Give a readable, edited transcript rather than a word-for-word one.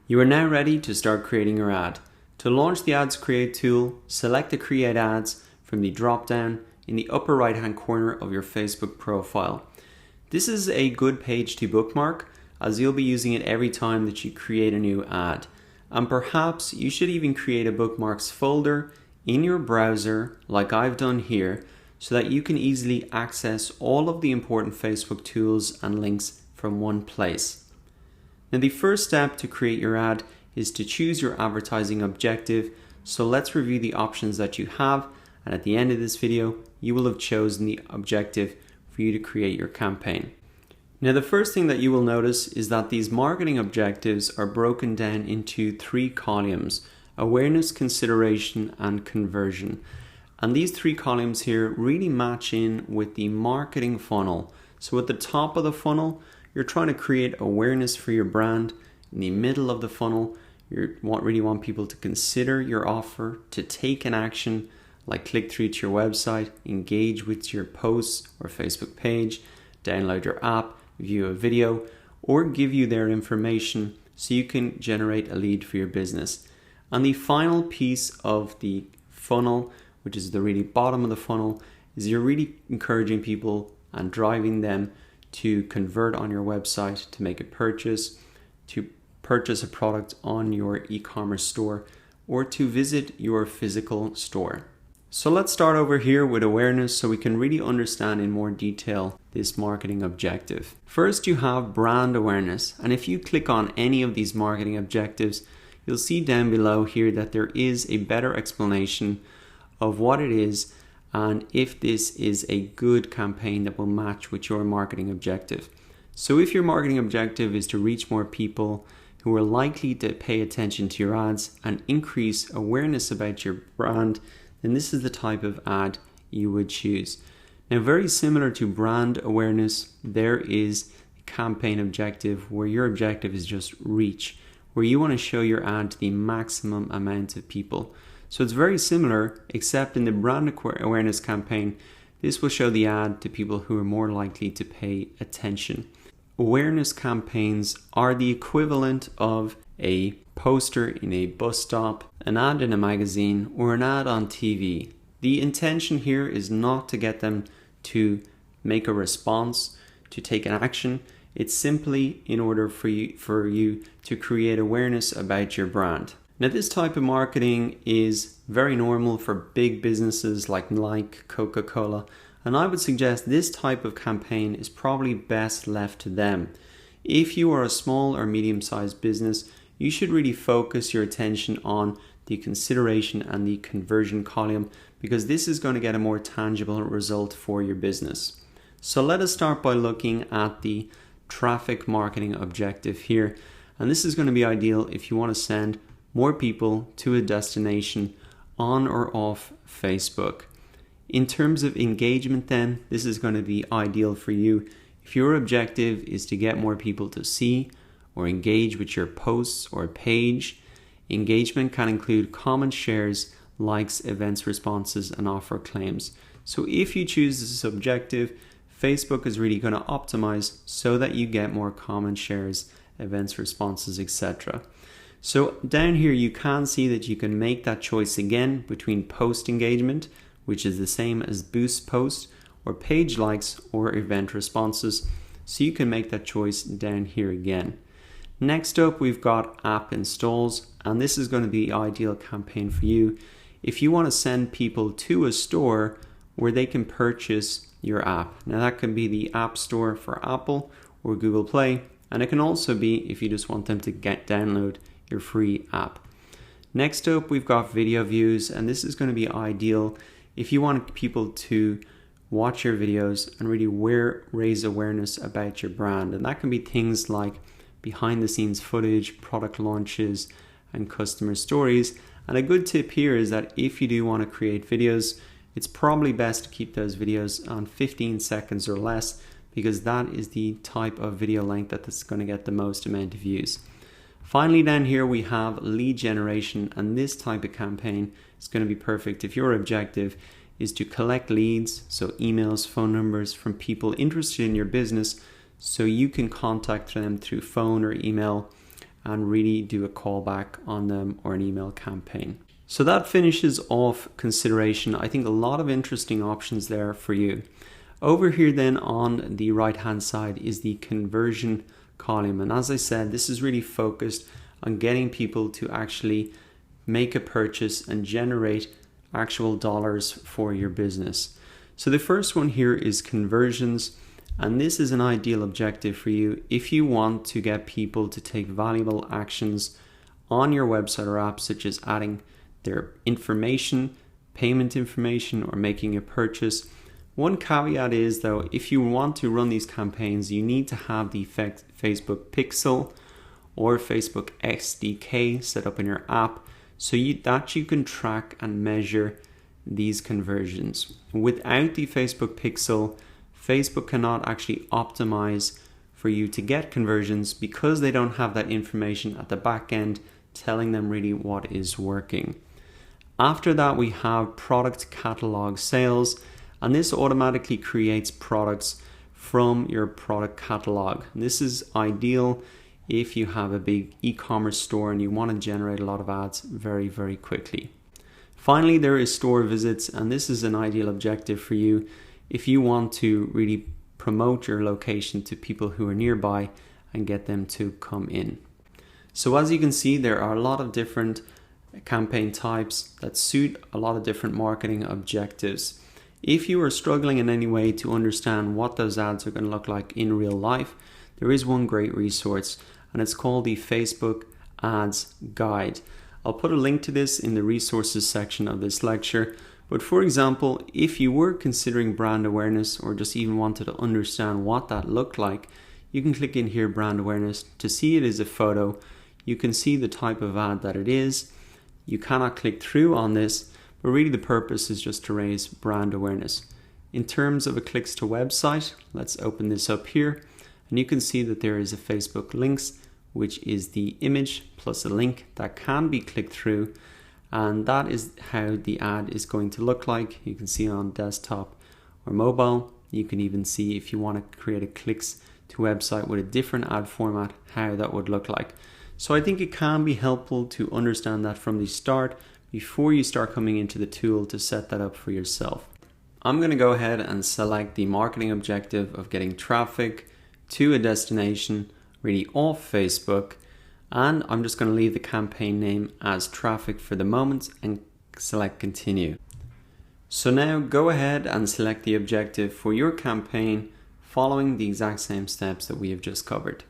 You are now ready to start creating your ad. To launch the Ads Create tool, select the Create Ads from the drop-down in the upper right-hand corner of your Facebook profile. This is a good page to bookmark, as you'll be using it every time that you create a new ad. And perhaps you should even create a bookmarks folder in your browser, like I've done here, so that you can easily access all of the important Facebook tools and links from one place. Now, the first step to create your ad is to choose your advertising objective. So let's review the options that you have, and at the end of this video you will have chosen the objective for you to create your campaign. Now, the first thing that you will notice is that these marketing objectives are broken down into 3 columns: awareness, consideration, and conversion. And these 3 columns here really match in with the marketing funnel. So at the top of the funnel, you're trying to create awareness for your brand. In the middle of the funnel, you really want people to consider your offer, to take an action like click through to your website, engage with your posts or Facebook page, download your app, view a video, or give you their information so you can generate a lead for your business. And the final piece of the funnel, which is the really bottom of the funnel, is you're really encouraging people and driving them to convert on your website, to make a purchase, to purchase a product on your e-commerce store, or to visit your physical store. So let's start over here with awareness so we can really understand in more detail this marketing objective. First, you have brand awareness. And if you click on any of these marketing objectives, you'll see down below here that there is a better explanation of what it is and if this is a good campaign that will match with your marketing objective. So if your marketing objective is to reach more people who are likely to pay attention to your ads and increase awareness about your brand, then this is the type of ad you would choose. Now, very similar to brand awareness, there is a campaign objective where your objective is just reach, where you want to show your ad to the maximum amount of people. So it's very similar, except in the brand awareness campaign, this will show the ad to people who are more likely to pay attention. Awareness campaigns are the equivalent of a poster in a bus stop, an ad in a magazine, or an ad on TV. The intention here is not to get them to make a response, to take an action. It's simply in order for you to create awareness about your brand. Now, this type of marketing is very normal for big businesses like Nike, Coca-Cola, and I would suggest this type of campaign is probably best left to them. If you are a small or medium-sized business, you should really focus your attention on the consideration and the conversion column, because this is going to get a more tangible result for your business. So let us start by looking at the traffic marketing objective here. And this is going to be ideal if you want to send more people to a destination on or off Facebook. In terms of engagement then, this is going to be ideal for you if your objective is to get more people to see or engage with your posts or page. Engagement can include comment, shares, likes, events, responses, and offer claims. So if you choose this objective, Facebook is really going to optimize so that you get more comment, shares, events, responses, etc. So down here you can see that you can make that choice again between post engagement, which is the same as boost post, or page likes or event responses. So you can make that choice down here again. Next up, we've got app installs, and this is going to be the ideal campaign for you if you want to send people to a store where they can purchase your app. Now, that can be the App Store for Apple or Google Play, and it can also be if you just want them to download your free app. Next up, we've got video views, and this is going to be ideal if you want people to watch your videos and really raise awareness about your brand. And that can be things like behind the scenes footage, product launches, and customer stories. And a good tip here is that if you do want to create videos, it's probably best to keep those videos on 15 seconds or less, because that is the type of video length that's going to get the most amount of views. Finally, down here we have lead generation, and this type of campaign is going to be perfect if your objective is to collect leads, so emails, phone numbers from people interested in your business, so you can contact them through phone or email and really do a callback on them or an email campaign. So that finishes off consideration. I think a lot of interesting options there for you. Over here then on the right hand side is the conversion column, and as I said, this is really focused on getting people to actually make a purchase and generate actual dollars for your business. So the first one here is conversions, and this is an ideal objective for you if you want to get people to take valuable actions on your website or app, such as adding their information, payment information, or making a purchase. One caveat is though, if you want to run these campaigns, you need to have the Facebook Pixel or Facebook SDK set up in your app so that you can track and measure these conversions. Without the Facebook Pixel, Facebook cannot actually optimize for you to get conversions because they don't have that information at the back end telling them really what is working. After that, we have product catalog sales, and this automatically creates products from your product catalog. This is ideal if you have a big e-commerce store and you want to generate a lot of ads very, very quickly. Finally, there is store visits, and this is an ideal objective for you if you want to really promote your location to people who are nearby and get them to come in. So as you can see, there are a lot of different campaign types that suit a lot of different marketing objectives. If you are struggling in any way to understand what those ads are going to look like in real life, there is one great resource, and it's called the Facebook Ads Guide. I'll put a link to this in the resources section of this lecture. But for example, if you were considering brand awareness or just even wanted to understand what that looked like, you can click in here, brand awareness, to see it as a photo. You can see the type of ad that it is. You cannot click through on this, but really the purpose is just to raise brand awareness. In terms of a clicks to website, let's open this up here, and you can see that there is a Facebook links, which is the image plus a link that can be clicked through, and that is how the ad is going to look like. You can see on desktop or mobile. You can even see if you want to create a clicks to website with a different ad format, how that would look like. So I think it can be helpful to understand that from the start before you start coming into the tool to set that up for yourself. I'm going to go ahead and select the marketing objective of getting traffic to a destination really off Facebook, and I'm just going to leave the campaign name as traffic for the moment and select continue. So now go ahead and select the objective for your campaign following the exact same steps that we have just covered.